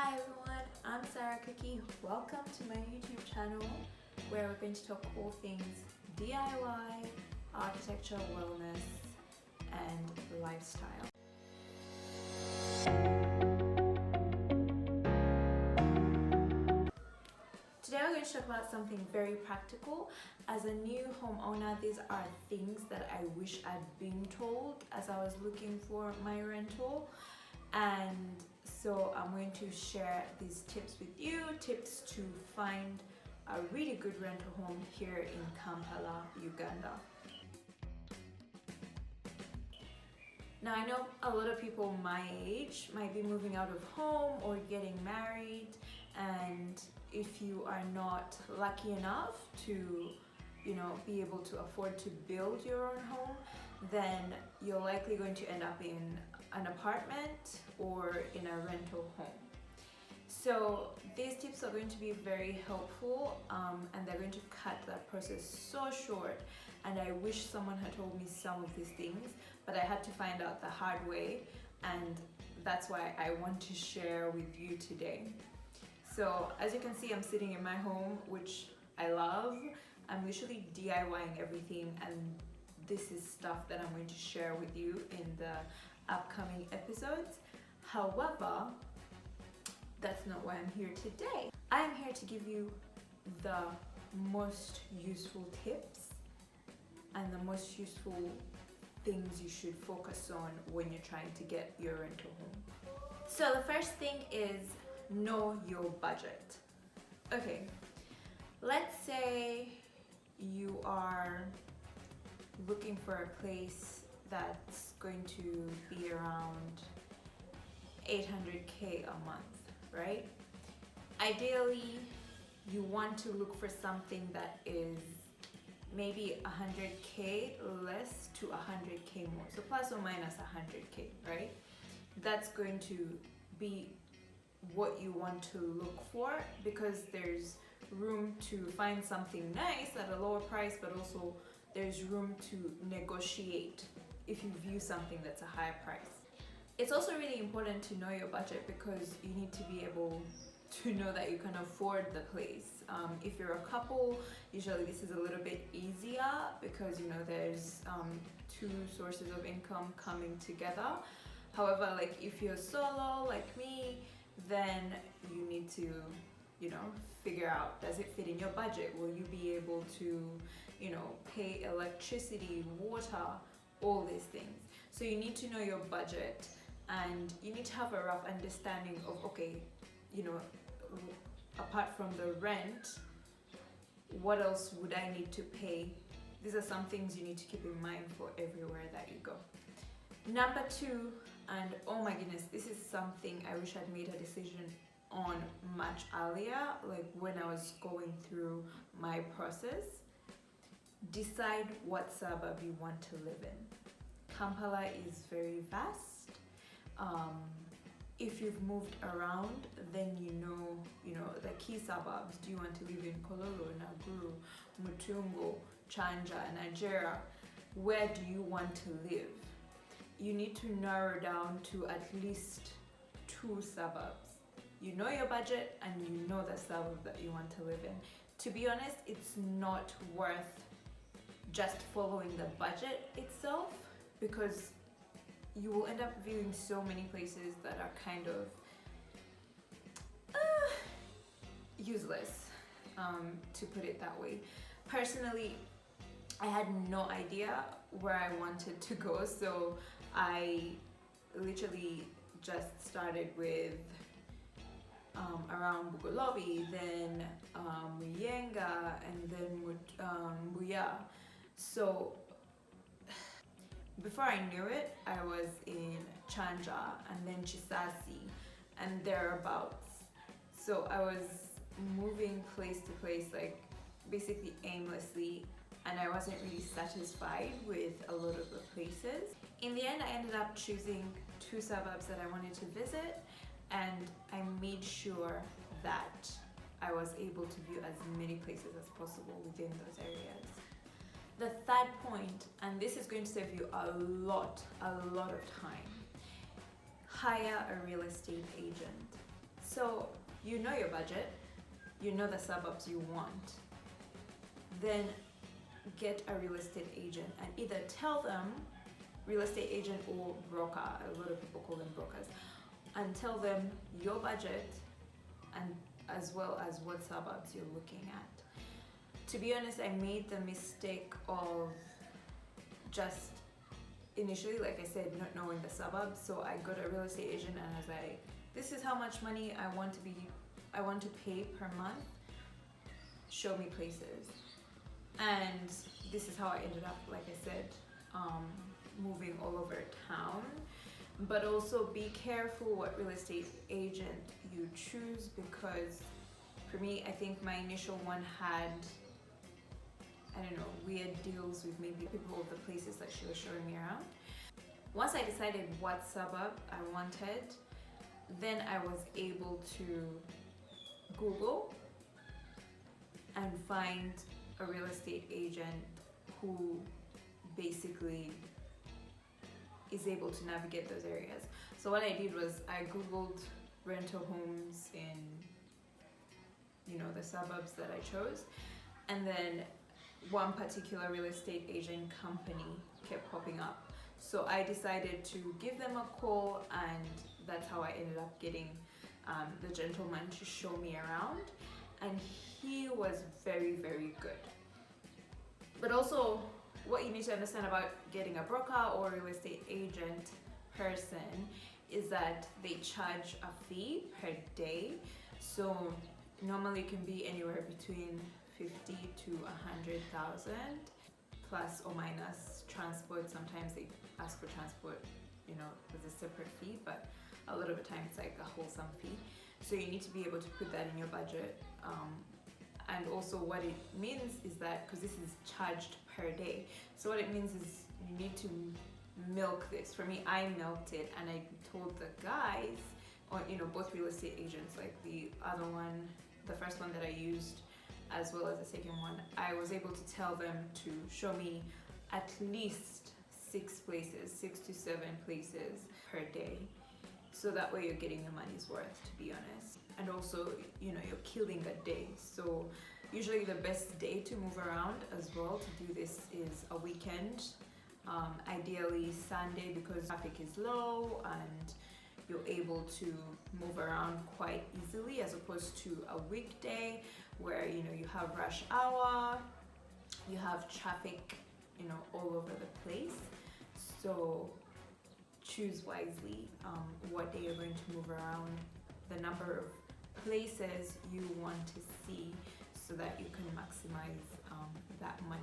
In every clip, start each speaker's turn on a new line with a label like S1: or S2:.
S1: Hi everyone, I'm Kukie. Welcome to my YouTube channel where we're going to talk all things DIY, architecture, wellness, and lifestyle. Today we're going to talk about something very practical. As a new homeowner, these are things that I wish I'd been told as I was looking for my rental. And so I'm going to share these tips with you, tips to find a really good rental home here in Kampala, Uganda. Now I know a lot of people my age might be moving out of home or getting married, and if you are not lucky enough to be able to afford to build your own home, then you're likely going to end up in an apartment or in a rental home. So these tips are going to be very helpful and they're going to cut that process so short, and I wish someone had told me some of these things, but I had to find out the hard way, and that's why I want to share with you today. So as you can see, I'm sitting in my home, which I love. I'm literally DIYing everything, and this is stuff that I'm going to share with you in the upcoming episodes. However, that's not why I'm here today. I am here to give you the most useful tips and the most useful things you should focus on when you're trying to get your rental home. So the first thing is know your budget. Okay, let's say you are looking for a place that's going to be around 800K a month, right? Ideally, you want to look for something that is maybe 100K less to 100K more, so plus or minus 100K, right? That's going to be what you want to look for, because there's room to find something nice at a lower price, but also there's room to negotiate if you view something that's a higher price. It's also really important to know your budget, because you need to be able to know that you can afford the place. If you're a couple, usually this is a little bit easier because there's two sources of income coming together. However, like if you're solo like me, then you need to figure out, does it fit in your budget? Will you be able to pay electricity, water, all these things? So you need to know your budget, and you need to have a rough understanding of, okay, apart from the rent, what else would I need to pay? These are some things you need to keep in mind for everywhere that you go. Number two, and oh my goodness, this is something I wish I'd made a decision on much earlier, like when I was going through my process. Decide what suburb you want to live in. Kampala is very vast. If you've moved around, then you know the key suburbs. Do you want to live in Kololo, Naguru, Mutungo, Chanja, Nigeria? Where do you want to live? You need to narrow down to at least 2 suburbs. You know your budget and you know the suburb that you want to live in. To be honest, it's not worth just following the budget itself, because you will end up viewing so many places that are kind of useless, to put it that way. Personally, I had no idea where I wanted to go, so I literally just started with around Bugolobi, then Muyenga, and then Buya. So before I knew it, I was in Chanja and then Chisasi and thereabouts. So I was moving place to place, like basically aimlessly, and I wasn't really satisfied with a lot of the places. In the end, I ended up choosing 2 suburbs that I wanted to visit, and I made sure that I was able to view as many places as possible within those areas. The third point, and this is going to save you a lot of time, hire a real estate agent. So you know your budget, you know the suburbs you want, then get a real estate agent and either tell them, real estate agent or broker, a lot of people call them brokers, and tell them your budget and as well as what suburbs you're looking at. To be honest, I made the mistake of just initially, like I said, not knowing the suburbs. So I got a real estate agent and I was like, this is how much money I want to pay per month. Show me places. And this is how I ended up, like I said, moving all over town. But also be careful what real estate agent you choose, because for me, I think my initial one had, I don't know, weird deals with maybe people of the places that she was showing me around. Once I decided what suburb I wanted, then I was able to Google and find a real estate agent who basically is able to navigate those areas. So what I did was I Googled rental homes in, you know, the suburbs that I chose, and then one particular real estate agent company kept popping up. So I decided to give them a call, and that's how I ended up getting the gentleman to show me around, and he was very, very good. But also, what you need to understand about getting a broker or real estate agent person is that they charge a fee per day. So normally it can be anywhere between 50 to 100,000 plus or minus transport. Sometimes they ask for transport, you know, with a separate fee, but a lot of the time it's like a wholesome fee. So you need to be able to put that in your budget. And also what it means is that, because this is charged per day, so what it means is you need to milk this. For me, I milked it, and I told the guys, or you know, both real estate agents, like the other one, the first one that I used, as well as the second one, I was able to tell them to show me at least 6 to 7 places per day. So that way you're getting your money's worth, to be honest. And also, you know, you're killing a day. So usually the best day to move around as well to do this is a weekend. Ideally Sunday, because traffic is low and you're able to move around quite easily, as opposed to a weekday where, you know, you have rush hour, you have traffic, you know, all over the place. So choose wisely what day you're going to move around, the number of places you want to see, so that you can maximize that money.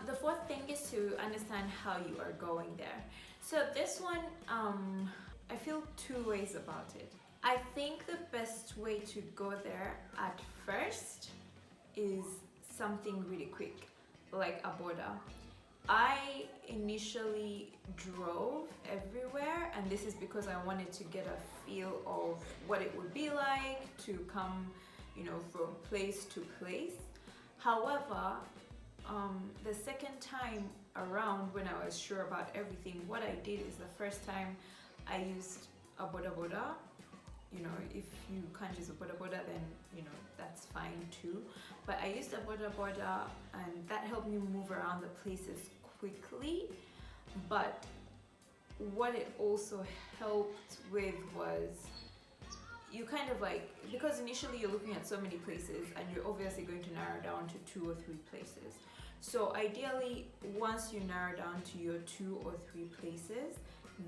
S1: The fourth thing is to understand how you are going there. So this one, I feel 2 ways about it. I think the best way to go there at first is something really quick, like a border. I initially drove everywhere, and this is because I wanted to get a feel of what it would be like to come, you know, from place to place. However, the second time around, when I was sure about everything, what I did is the first time I used a boda boda. You know, if you can't use a boda boda, then, you know, that's fine too. But I used a boda boda, and that helped me move around the places quickly. But what it also helped with was, you kind of like, because initially you're looking at so many places and you're obviously going to narrow down to 2 or 3 places. So ideally, once you narrow down to your 2 or 3 places,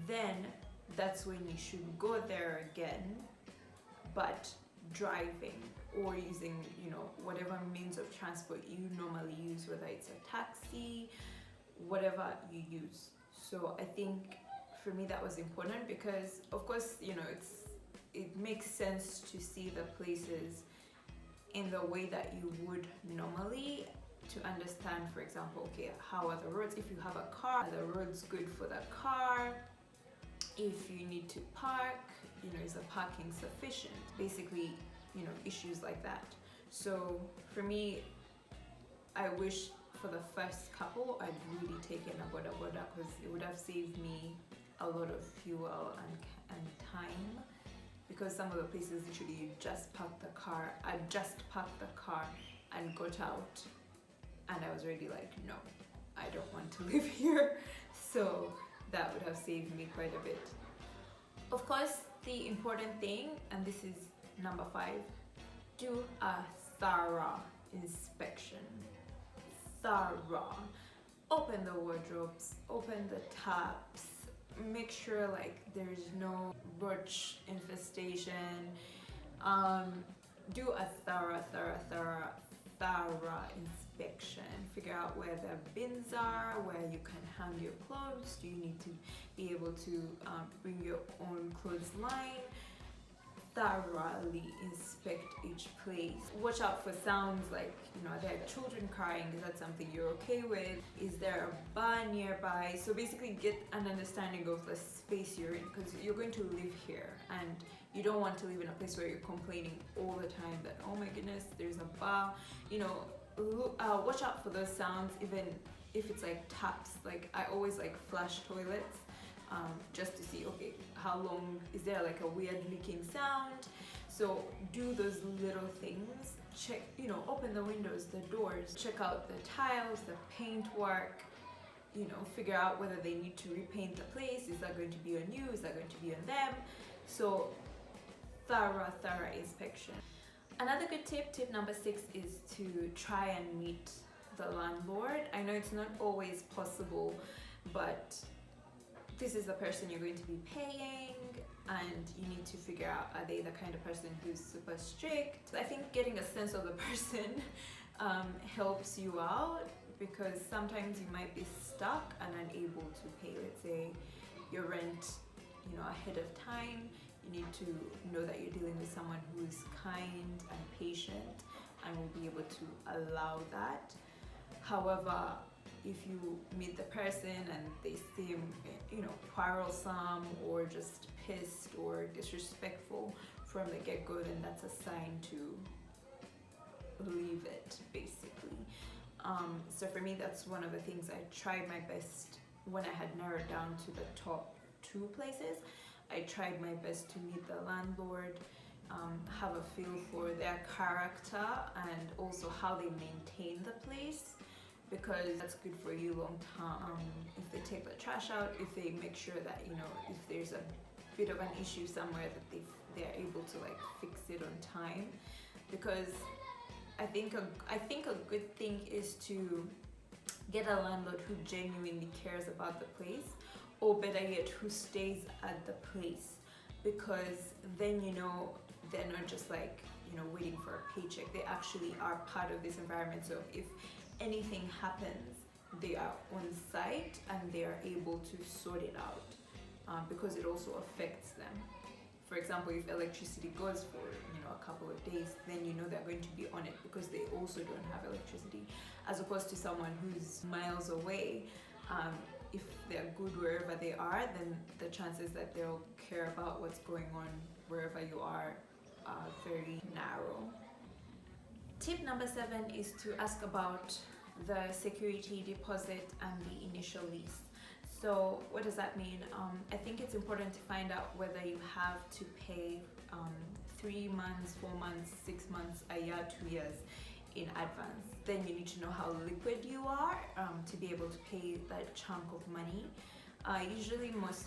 S1: then that's when you should go there again, but driving or using, you know, whatever means of transport you normally use, whether it's a taxi, whatever you use. So I think for me that was important, because of course, you know, it makes sense to see the places in the way that you would normally, to understand, for example, okay, how are the roads? If you have a car, are the roads good for the car? If you need to park, you know, is the parking sufficient? Basically, you know, issues like that. So for me, I wish for the first couple I'd really taken a boda boda, because it would have saved me a lot of fuel and time, because some of the places literally you just park the car. I just parked the car and got out, and I was already like, no, I don't want to live here. So that would have saved me quite a bit. Of course, the important thing, and this is number 5, do a thorough inspection. Thorough. Open the wardrobes, open the taps, make sure like there's no roach infestation. Do a thorough inspection. Figure out where the bins are, where you can hang your clothes. Do you need to be able to bring your own clothes line? Thoroughly inspect each place. Watch out for sounds like, are there children crying? Is that something you're okay with? Is there a bar nearby? So basically get an understanding of the space you're in, because you're going to live here and you don't want to live in a place where you're complaining all the time that, oh my goodness, there's a bar. Watch out for those sounds, even if it's like taps. Like I always like flush toilets just to see, okay, how long is there like a weird leaking sound. So do those little things. Check, open the windows, the doors, check out the tiles, the paint work, figure out whether they need to repaint the place. Is that going to be on you? Is that going to be on them? So thorough inspection. Another good tip number 6, is to try and meet the landlord. I know it's not always possible, but this is the person you're going to be paying, and you need to figure out, are they the kind of person who's super strict? I think getting a sense of the person helps you out, because sometimes you might be stuck and unable to pay, let's say, your rent ahead of time. You need to know that you're dealing with someone who's kind and patient and will be able to allow that. However, if you meet the person and they seem, quarrelsome or just pissed or disrespectful from the get-go, then that's a sign to leave it, basically. So for me, that's one of the things I tried my best when I had narrowed down to the top 2 places. I tried my best to meet the landlord, have a feel for their character and also how they maintain the place, because that's good for you long term. If they take the trash out, if they make sure that, if there's a bit of an issue somewhere, that they're able to like fix it on time. Because I think a good thing is to get a landlord who genuinely cares about the place, or better yet, who stays at the place, because then they're not just like waiting for a paycheck. They actually are part of this environment. So if anything happens, they are on site and they are able to sort it out, because it also affects them. For example, if electricity goes for a couple of days, then they're going to be on it, because they also don't have electricity, as opposed to someone who's miles away. If they're good wherever they are, then the chances that they'll care about what's going on wherever you are very narrow. Tip number 7 is to ask about the security deposit and the initial lease. So what does that mean? I think it's important to find out whether you have to pay 3 months, 4 months, 6 months, a year, 2 years in advance. Then you need to know how liquid you are to be able to pay that chunk of money. Usually most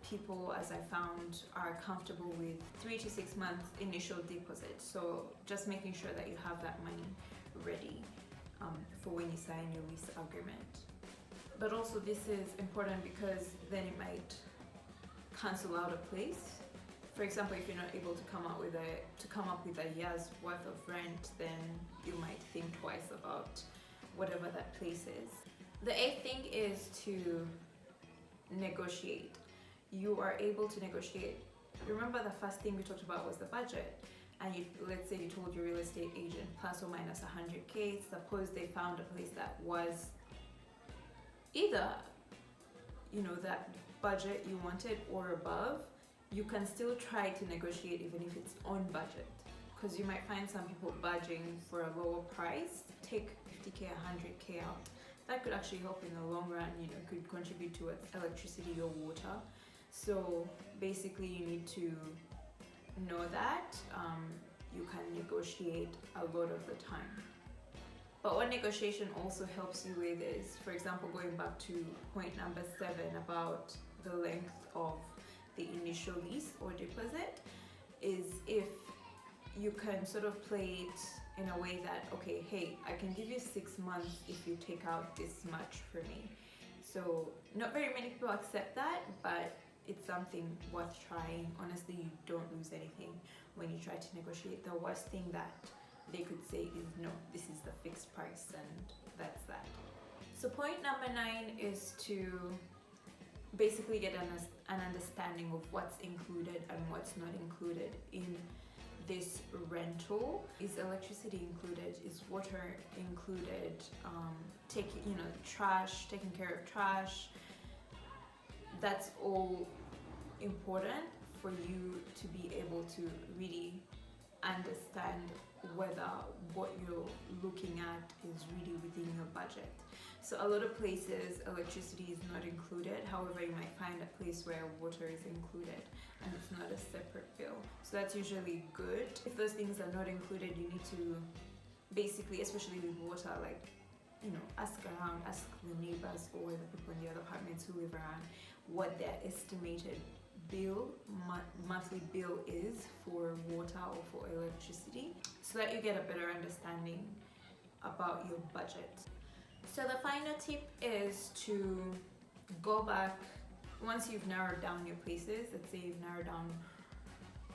S1: people, as I found, are comfortable with 3 to 6 months initial deposit. So just making sure that you have that money ready for when you sign your lease agreement. But also this is important because then it might cancel out a place. For example, if you're not able to come up with a year's worth of rent, then you might think twice about whatever that place is. The 8th thing is to negotiate. You are able to negotiate. Remember, the first thing we talked about was the budget. And let's say you told your real estate agent plus or minus 100K. Suppose they found a place that was either that budget you wanted or above. You can still try to negotiate even if it's on budget, because you might find some people budging for a lower price. Take 50K, 100K out. That could actually help in the long run. Could contribute towards electricity or water. So basically you need to know that, you can negotiate a lot of the time. But what negotiation also helps you with is, for example, going back to point number 7 about the length of the initial lease or deposit, is if you can sort of play it in a way that, okay, hey, I can give you 6 months if you take out this much for me. So not very many people accept that, but it's something worth trying. Honestly, you don't lose anything when you try to negotiate. The worst thing that they could say is, no, this is the fixed price, and that's that. So point number 9 is to basically get an understanding of what's included and what's not included in this rental. Is electricity included? Is water included? Taking care of trash. That's all important for you to be able to really understand whether what you're looking at is really within your budget. So a lot of places electricity is not included, however you might find a place where water is included and it's not a separate bill. So that's usually good. If those things are not included, you need to basically, especially with water, ask around, ask the neighbors or the people in the other apartments who live around what their estimated monthly bill is for water or for electricity, so that you get a better understanding about your budget. So the final tip is to go back once you've narrowed down your places. Let's say you've narrowed down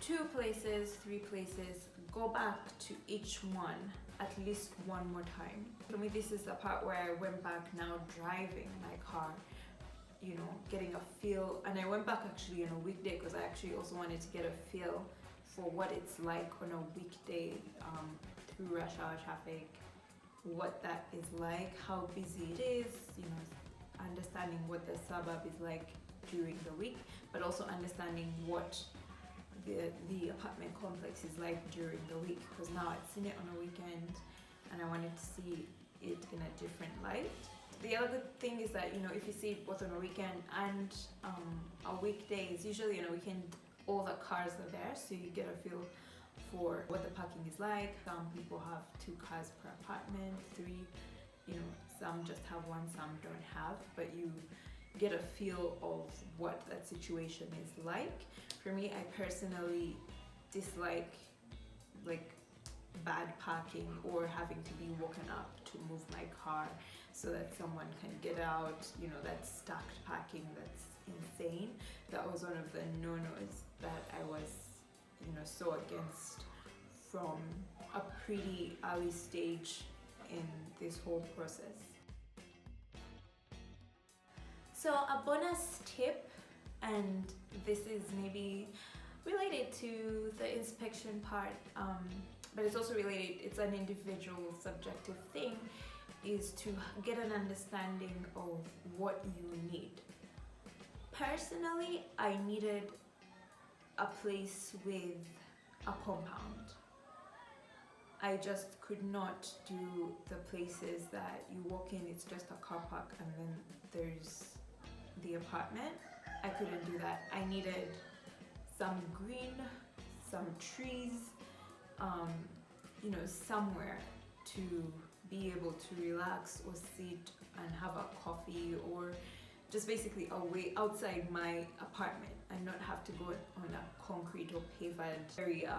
S1: 2 places, 3 places, go back to each one at least one more time. For me, this is the part where I went back now driving my car, getting a feel. And I went back actually on a weekday because I actually also wanted to get a feel for what it's like on a weekday through rush hour traffic, what that is like, how busy it is, understanding what the suburb is like during the week, but also understanding what the apartment complex is like during the week, because now I'd seen it on a weekend and I wanted to see it in a different light. The other good thing is that, if you see it both on a weekend and a weekday, usually on a weekend all the cars are there, so you get a feel for what the parking is like. Some people have 2 cars per apartment, 3, some just have 1, some don't have, but you get a feel of what that situation is like. For me, I personally dislike bad parking or having to be woken up to move my car so that someone can get out, that stacked parking that's insane. That was one of the no-nos that I was, so against from a pretty early stage in this whole process. So a bonus tip, and this is maybe related to the inspection part, but it's also related, it's an individual subjective thing, is to get an understanding of what you need. Personally, I needed a place with a compound. I just could not do the places that you walk in, it's just a car park and then there's the apartment. I couldn't do that. I needed some green, some trees, somewhere to be able to relax or sit and have a coffee, or just basically away outside my apartment and not have to go on a concrete or paved area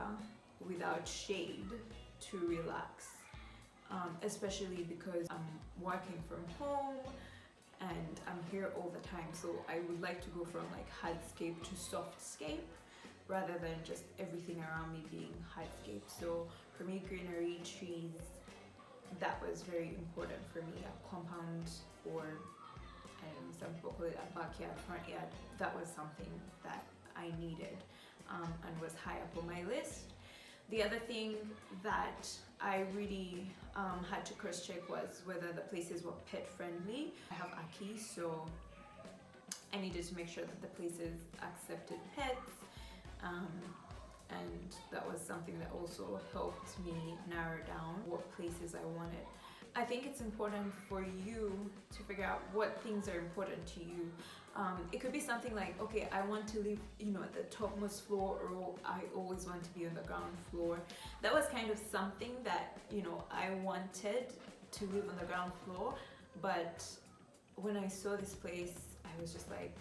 S1: without shade to relax, especially because I'm working from home and I'm here all the time, so I would like to go from hardscape to softscape rather than just everything around me being hardscape. So for me, greenery, trees, that was very important for me. A compound, or some people call it a backyard, front yard, that was something that I needed and was high up on my list. The other thing that I really had to cross-check was whether the places were pet-friendly. I have Aki, so I needed to make sure that the places accepted pets, and that was something that also helped me narrow down what places I wanted. I think it's important for you to figure out what things are important to you. It could be something like, okay, I want to live, at the topmost floor, or I always want to be on the ground floor. That was kind of something that, I wanted to live on the ground floor, but when I saw this place, I was just like,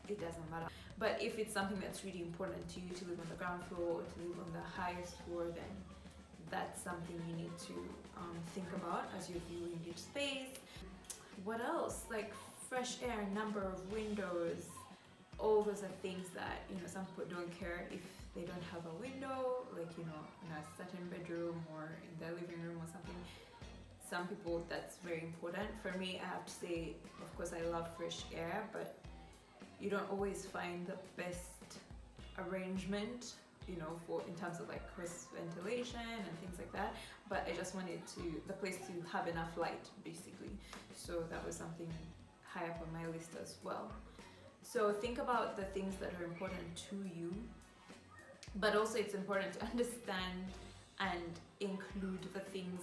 S1: it doesn't matter. But if it's something that's really important to you to live on the ground floor or to live on the highest floor, then that's something you need to think about as you're viewing each space. What else? Like fresh air, number of windows, all those are things that, some people don't care if they don't have a window, like, in a certain bedroom or in their living room or something. Some people, that's very important. For me, I have to say, of course, I love fresh air, but you don't always find the best arrangement, in terms of like cross ventilation and things like that. But I just wanted the place to have enough light, basically. So that was something high up on my list as well. So think about the things that are important to you, but also it's important to understand and include the things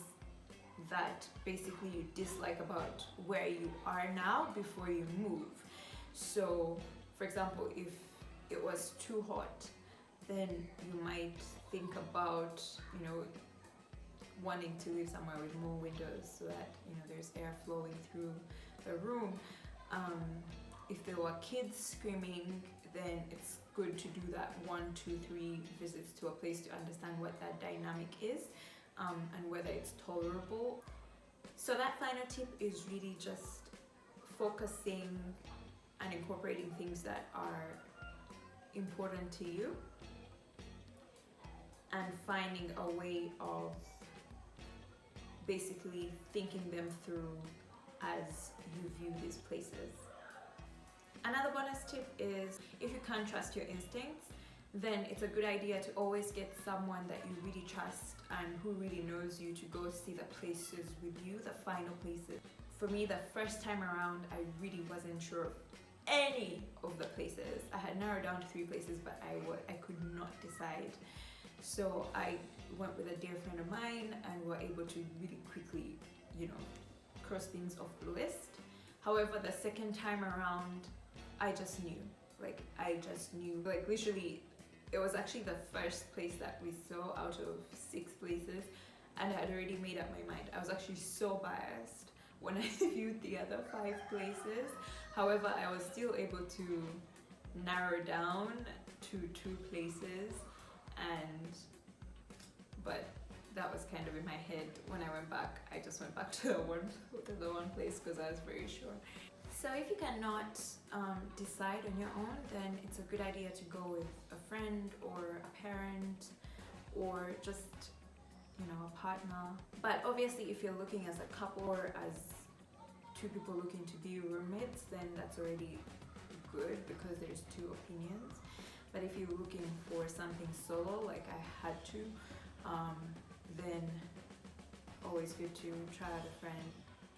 S1: that basically you dislike about where you are now before you move. So, for example, if it was too hot, then you might think about, wanting to live somewhere with more windows so that, there's air flowing through the room. If there were kids screaming, then it's good to do that 1, 2, 3 visits to a place to understand what that dynamic is, and whether it's tolerable. So that final tip is really just focusing and incorporating things that are important to you and finding a way of basically thinking them through as you view these places. Another bonus tip is, if you can't trust your instincts, then it's a good idea to always get someone that you really trust and who really knows you to go see the places with you, the final places. For me, the first time around, I really wasn't sure of any of the places. I had narrowed down to 3 places, but I could not decide. So I went with a dear friend of mine and were able to really quickly, cross things off the list. However, the second time around, I just knew. Like literally, it was actually the first place that we saw out of 6 places, and I had already made up my mind. I was actually so biased when I viewed the other 5 places. However, I was still able to narrow down to 2 places, but that was kind of in my head. When I went back, I just went back to the one place because I was very sure. So if you cannot decide on your own, then it's a good idea to go with a friend or a parent or just, a partner. But obviously, if you're looking as a couple or as 2 people looking to be roommates, then that's already good because there's 2 opinions. But if you're looking for something solo, like I had to, then always good to try out a friend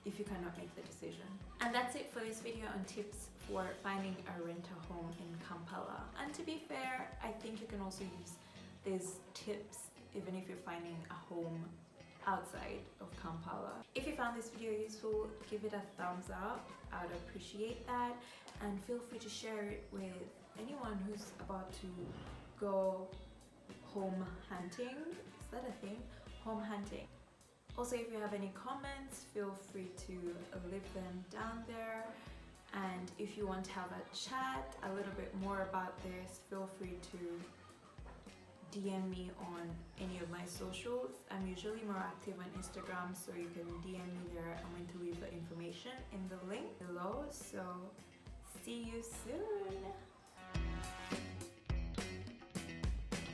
S1: if you cannot make the decision. And that's it for this video on tips for finding a renter home in Kampala. And to be fair, I think you can also use these tips even if you're finding a home outside of Kampala. If you found this video useful, give it a thumbs up. I would appreciate that. And feel free to share it with anyone who's about to go home hunting. Is that a thing? Home hunting. Also, if you have any comments, feel free to leave them down there. And if you want to have a chat a little bit more about this, feel free to DM me on any of my socials. I'm usually more active on Instagram, so you can DM me there. I'm going to leave the information in the link below. So see you soon.